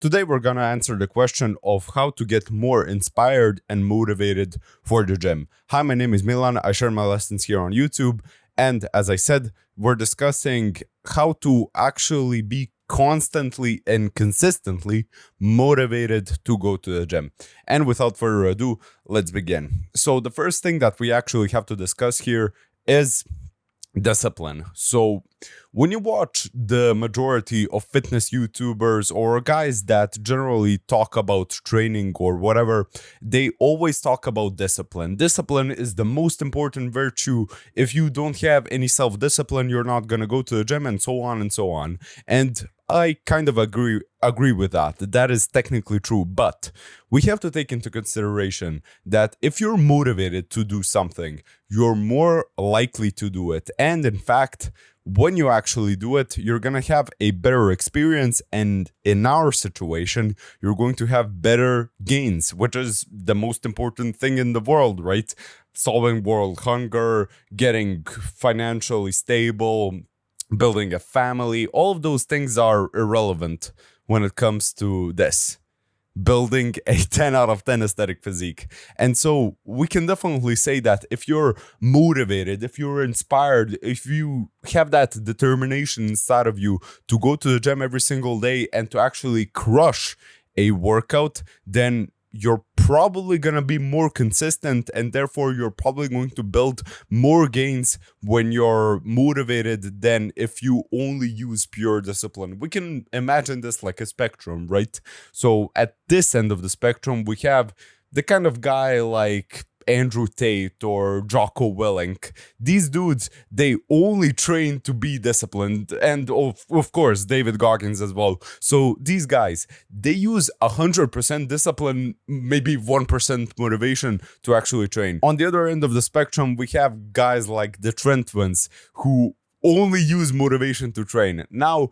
Today, we're gonna answer the question of how to get more inspired and motivated for the gym. Hi, my name is Milan. I share my lessons here on YouTube. And as I said, we're discussing how to actually be constantly and consistently motivated to go to the gym. And without further ado, let's begin. So, the first thing that we actually have to discuss here is discipline. So when you watch the majority of fitness YouTubers or guys that generally talk about training or whatever, they always talk about discipline. Discipline is the most important virtue. If you don't have any self-discipline, you're not going to go to the gym, and so on and so on. And I kind of agree with that. That is technically true, but we have to take into consideration that if you're motivated to do something, you're more likely to do it. And in fact, when you actually do it, you're going to have a better experience. And in our situation, you're going to have better gains, which is the most important thing in the world, right? Solving world hunger, getting financially stable, building a family, all of those things are irrelevant when it comes to this. Building a 10 out of 10 aesthetic physique. And so we can definitely say that if you're motivated, if you're inspired, if you have that determination inside of you to go to the gym every single day and to actually crush a workout, then you're probably going to be more consistent, and therefore you're probably going to build more gains when you're motivated than if you only use pure discipline. We can imagine this like a spectrum, right? So at this end of the spectrum, we have the kind of guy like Andrew Tate or Jocko Willink. These dudes, they only train to be disciplined, and of course David Goggins as well. So these guys, they use 100% discipline, maybe 1% motivation to actually train. On the other end of the spectrum, we have guys like the Trent Twins who only use motivation to train. Now,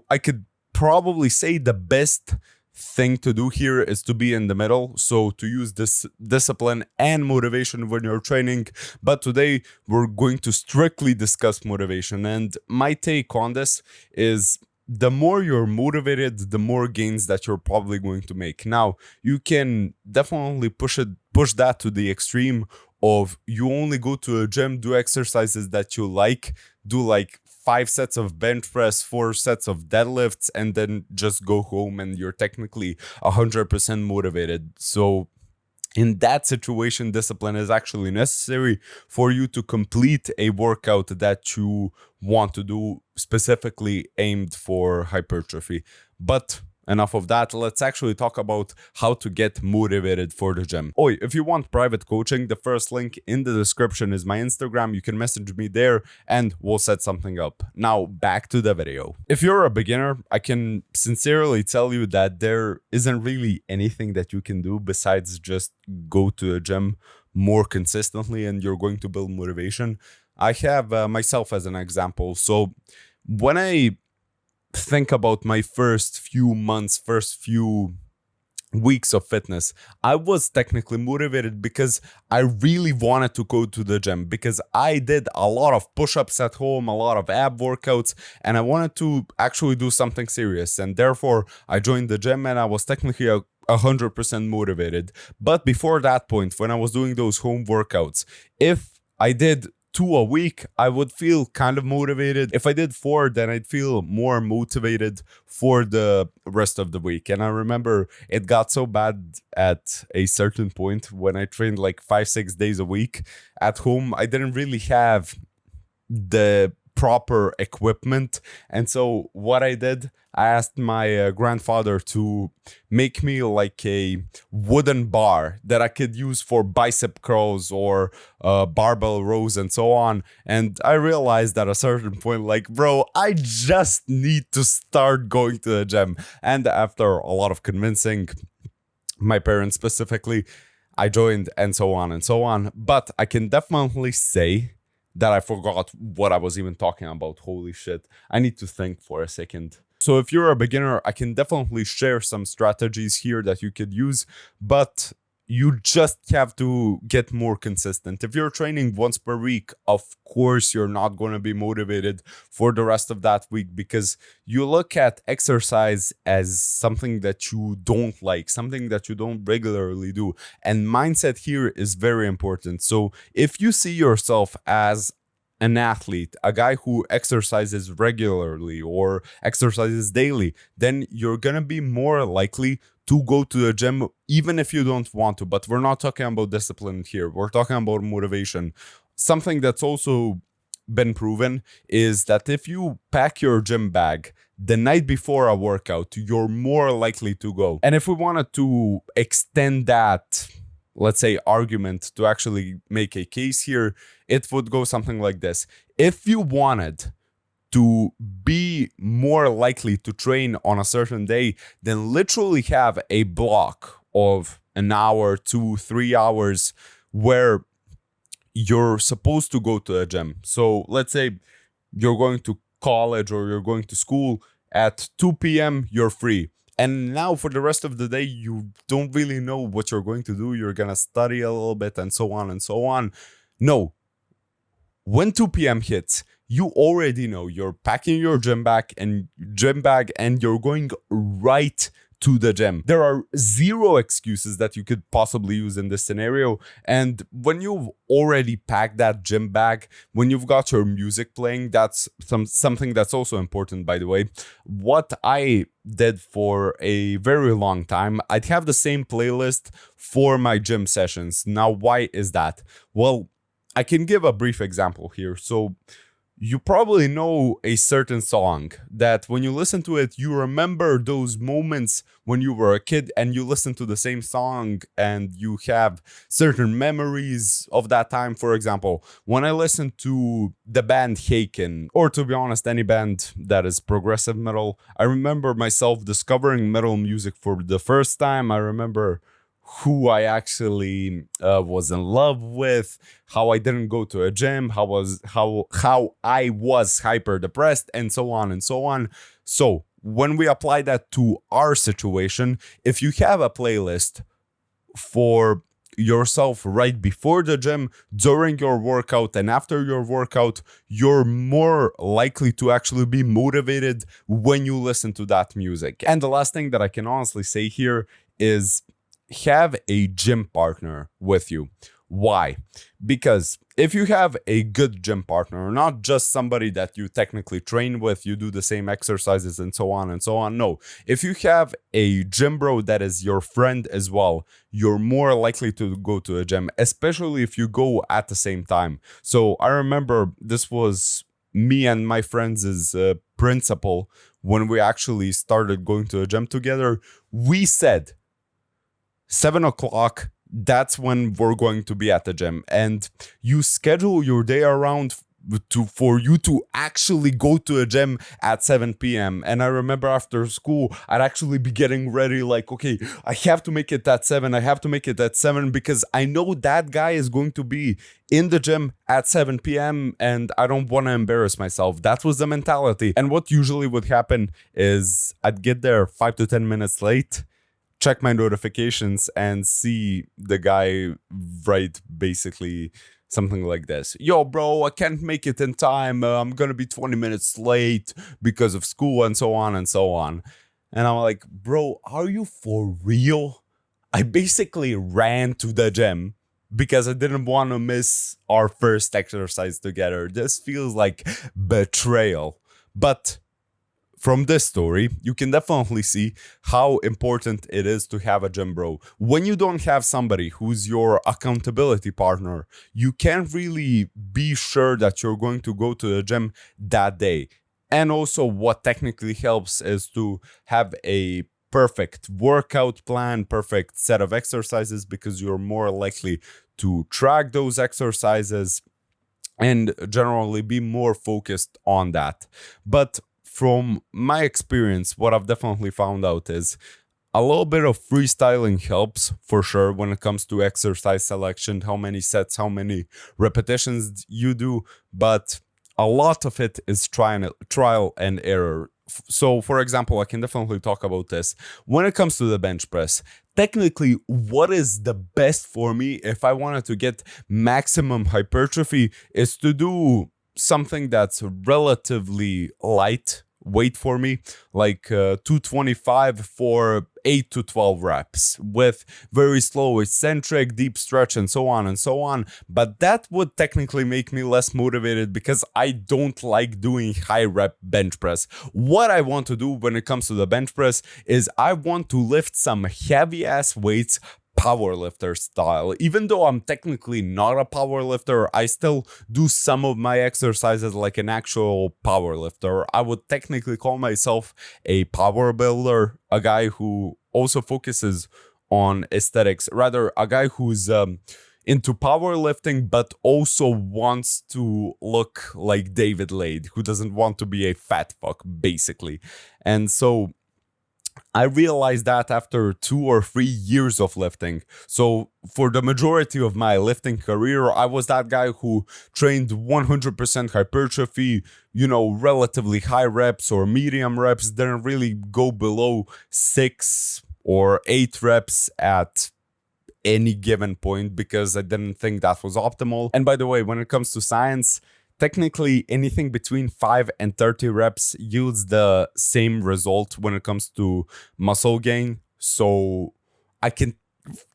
I could probably say the best thing to do here is to be in the middle, so to use this discipline and motivation when you're training. But today we're going to strictly discuss motivation, and my take on this is the more you're motivated, the more gains that you're probably going to make. Now, you can definitely push that to the extreme of you only go to a gym, do exercises that you like, do like 5 sets of bench press, 4 sets of deadlifts, and then just go home and you're technically 100% motivated. So in that situation, discipline is actually necessary for you to complete a workout that you want to do, specifically aimed for hypertrophy. But enough of that. Let's actually talk about how to get motivated for the gym. If you want private coaching, the first link in the description is my Instagram. You can message me there and we'll set something up. Now, back to the video. If you're a beginner, I can sincerely tell you that there isn't really anything that you can do besides just go to the gym more consistently and you're going to build motivation. I have myself as an example. So when I think about my first few months, first few weeks of fitness, I was technically motivated because I really wanted to go to the gym, because I did a lot of push-ups at home, a lot of ab workouts, and I wanted to actually do something serious. And therefore, I joined the gym and I was technically 100% motivated. But before that point, when I was doing those home workouts, if I did 2 a week, I would feel kind of motivated. If I did 4, then I'd feel more motivated for the rest of the week. And I remember it got so bad at a certain point when I trained like 5-6 days a week at home. I didn't really have the proper equipment, and so what I did, I asked my grandfather to make me like a wooden bar that I could use for bicep curls or barbell rows and so on. And I realized at a certain point, like, bro, I just need to start going to the gym. And after a lot of convincing, my parents specifically, I joined, and so on and so on. But I can definitely say that I forgot what I was even talking about. Holy shit. I need to think for a second. So if you're a beginner, I can definitely share some strategies here that you could use. But you just have to get more consistent. If you're training once per week, of course, you're not going to be motivated for the rest of that week, because you look at exercise as something that you don't like, something that you don't regularly do. And mindset here is very important. So if you see yourself as an athlete, a guy who exercises regularly or exercises daily, then you're going to be more likely to go to the gym even if you don't want to. But we're not talking about discipline here. We're talking about motivation. Something that's also been proven is that if you pack your gym bag the night before a workout, you're more likely to go. And if we wanted to extend that, let's say, argument to actually make a case here, it would go something like this. If you wanted to be more likely to train on a certain day, then literally have a block of an hour, 2, 3 hours where you're supposed to go to the gym. So let's say you're going to college or you're going to school at 2 p.m., you're free. And now for the rest of the day, you don't really know what you're going to do. You're going to study a little bit and so on and so on. No. When 2 p.m. hits, you already know you're packing your gym bag and you're going right to the gym. There are zero excuses that you could possibly use in this scenario. And when you've already packed that gym bag, when you've got your music playing, that's something that's also important, by the way. What I did for a very long time, I'd have the same playlist for my gym sessions. Now, why is that? Well, I can give a brief example here. So you probably know a certain song that when you listen to it, you remember those moments when you were a kid and you listen to the same song and you have certain memories of that time. For example, when I listen to the band Haken, or to be honest, any band that is progressive metal, I remember myself discovering metal music for the first time. I remember who I actually was in love with, how I didn't go to a gym, how I was hyper depressed, and so on and so on. So when we apply that to our situation, if you have a playlist for yourself right before the gym, during your workout, and after your workout, you're more likely to actually be motivated when you listen to that music. And the last thing that I can honestly say here is have a gym partner with you. Why? Because if you have a good gym partner, not just somebody that you technically train with, you do the same exercises and so on and so on. No, if you have a gym bro that is your friend as well, you're more likely to go to a gym, especially if you go at the same time. So I remember this was me and my friends' principle when we actually started going to a gym together. We said 7 o'clock, that's when we're going to be at the gym. And you schedule your day around for you to actually go to a gym at 7 p.m. And I remember after school, I'd actually be getting ready like, okay, I have to make it at 7. I have to make it at 7 because I know that guy is going to be in the gym at 7 p.m. and I don't want to embarrass myself. That was the mentality. And what usually would happen is I'd get there 5 to 10 minutes late, check my notifications and see the guy write basically something like this. Yo, bro, I can't make it in time. I'm going to be 20 minutes late because of school and so on and so on. And I'm like, bro, are you for real? I basically ran to the gym because I didn't want to miss our first exercise together. This feels like betrayal. But from this story, you can definitely see how important it is to have a gym bro. When you don't have somebody who's your accountability partner, you can't really be sure that you're going to go to the gym that day. And also what technically helps is to have a perfect workout plan, perfect set of exercises, because you're more likely to track those exercises and generally be more focused on that. But from my experience, what I've definitely found out is a little bit of freestyling helps for sure when it comes to exercise selection, how many sets, how many repetitions you do, but a lot of it is trial and error. So, for example, I can definitely talk about this. When it comes to the bench press, technically, what is the best for me if I wanted to get maximum hypertrophy is to do something that's relatively light weight for me, like 225 for 8 to 12 reps with very slow eccentric, deep stretch, and so on and so on. But that would technically make me less motivated because I don't like doing high rep bench press. What I want to do when it comes to the bench press is I want to lift some heavy ass weights powerlifter style. Even though I'm technically not a powerlifter, I still do some of my exercises like an actual powerlifter. I would technically call myself a power builder, a guy who also focuses on aesthetics, rather a guy who's into powerlifting but also wants to look like David Lade, who doesn't want to be a fat fuck basically. And so I realized that after 2 or 3 years of lifting. So for the majority of my lifting career, I was that guy who trained 100% hypertrophy, relatively high reps or medium reps, didn't really go below 6 or 8 reps at any given point because I didn't think that was optimal. And by the way, when it comes to science, technically anything between 5 and 30 reps yields the same result when it comes to muscle gain. So I can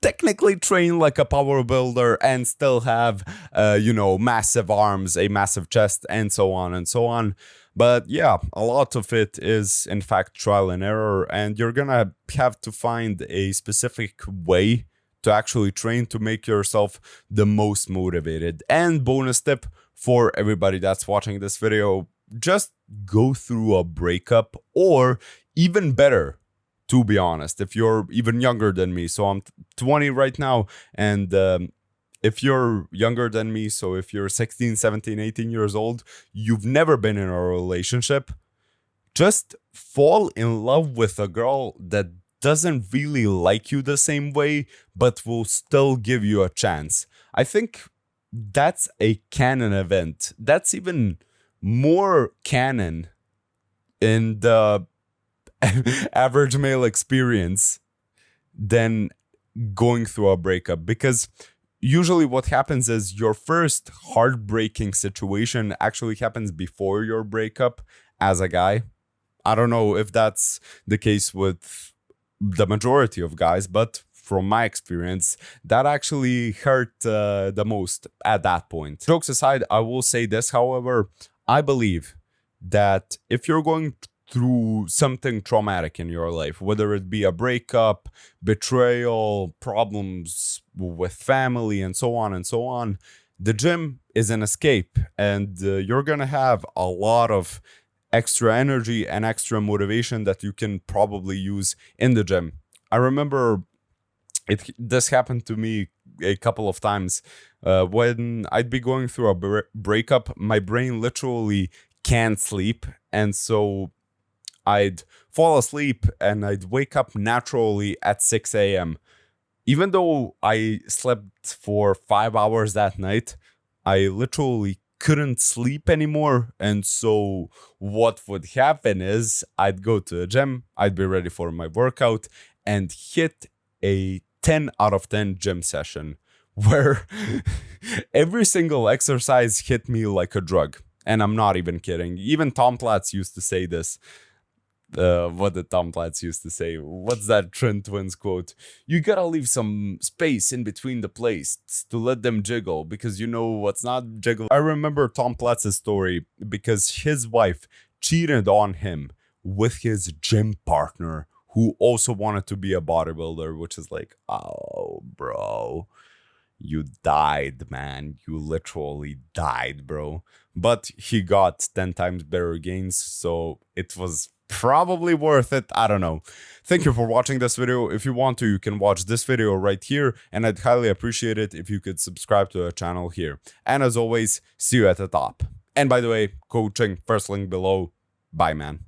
technically train like a power builder and still have massive arms, a massive chest, and so on and so on. But yeah, a lot of it is in fact trial and error, and you're gonna have to find a specific way to actually train to make yourself the most motivated. And bonus tip for everybody that's watching this video, just go through a breakup, or even better, to be honest, if you're even younger than me. So I'm 20 right now, and if you're younger than me, so if you're 16, 17, 18 years old, you've never been in a relationship, just fall in love with a girl that doesn't really like you the same way, but will still give you a chance. I think that's a canon event. That's even more canon in the average male experience than going through a breakup, because usually what happens is your first heartbreaking situation actually happens before your breakup as a guy. I don't know if that's the case with the majority of guys, but from my experience, that actually hurt the most at that point. Jokes aside, I will say this, however, I believe that if you're going through something traumatic in your life, whether it be a breakup, betrayal, problems with family, and so on, the gym is an escape, and you're gonna have a lot of extra energy and extra motivation that you can probably use in the gym. I remember this happened to me a couple of times when I'd be going through a breakup. My brain literally can't sleep, and so I'd fall asleep and I'd wake up naturally at 6 a.m. Even though I slept for 5 hours that night, I literally couldn't sleep anymore. And so what would happen is I'd go to the gym, I'd be ready for my workout, and hit a 10 out of 10 gym session where every single exercise hit me like a drug. And I'm not even kidding. Even Tom Platz used to say this. What did Tom Platz used to say? What's that Trent Twins quote? You gotta leave some space in between the plates to let them jiggle, because you know what's not jiggle. I remember Tom Platz's story because his wife cheated on him with his gym partner, who also wanted to be a bodybuilder, which is like, oh, bro, you died, man. You literally died, bro. But he got 10 times better gains, so it was probably worth it. I don't know. Thank you for watching this video. If you want to, you can watch this video right here, and I'd highly appreciate it if you could subscribe to the channel here. And as always, see you at the top. And by the way, coaching, first link below. Bye, man.